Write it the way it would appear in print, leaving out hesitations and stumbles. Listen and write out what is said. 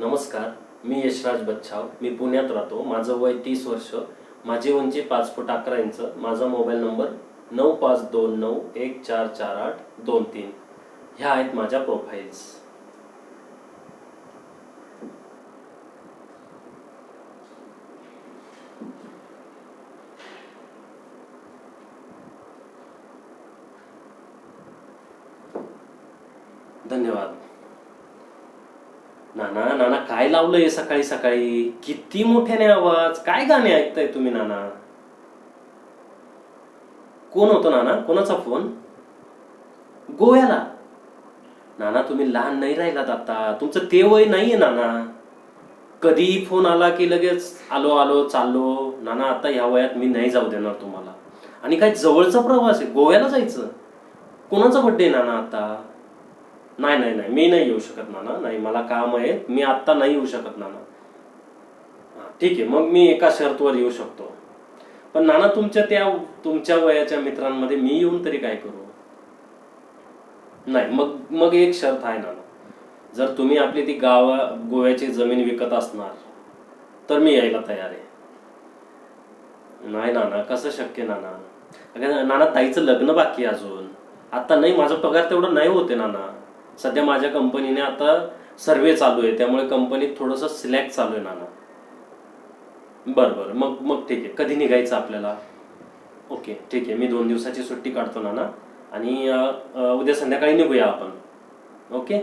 नमस्कार, मी यशराज बच्छाव. मी पुण्यात राहतो. माझं वय 30 वर्ष. माझी उंची 5 फूट 11 इंच. माझा मोबाईल नंबर 9529144823. ह्या आहेत माझ्या प्रोफाईल्स. धन्यवाद. नाना नाना, काय लावलंय सकाळी सकाळी? किती मोठ्याने आवाज! काय गाणे ऐकताय तुम्ही नाना? कोण होतं नाना? कोणाचा फोन? गोव्याला? नाना, तुम्ही लहान नाही राहिलात आता. तुमचं ते वय नाहीये नाना. कधी फोन आला की लगेच आलो आलो चाललो. नाना, आता ह्या वयात मी नाही जाऊ देणार तुम्हाला. आणि काय जवळचा प्रवास आहे, गोव्याला जायचं? कोणाचा बर्थडे नाना आता? नाही नाही नाही, मी नाही येऊ शकत नाना. नाही, मला काम आहे. मी आत्ता नाही येऊ शकत नाना. ठीक आहे, मग मी एका शर्तवर येऊ शकतो. पण नाना, तुमच्या वयाच्या मित्रांमध्ये मी येऊन तरी काय करू? नाही, मग मग एक शर्त आहे नाना. जर तुम्ही आपली ती गोव्याची जमीन विकत असणार तर मी यायला तयार आहे. नाही नाना, कसं शक्य नाना? अगं नाना, ताईचं लग्न बाकी आहे अजून. आता नाही, माझा पगार तेवढा नाही होते नाना. सध्या माझ्या कंपनीने आता सर्वे चालू आहे, त्यामुळे कंपनीत थोडंसं सिलेक्ट चालू आहे नाना. बरं बरं, मग मग ठीक आहे. कधी निघायचं आपल्याला? ओके, ठीक आहे. मी 2 दिवसाची सुट्टी काढतो नाना आणि उद्या संध्याकाळी निघूया आपण. ओके.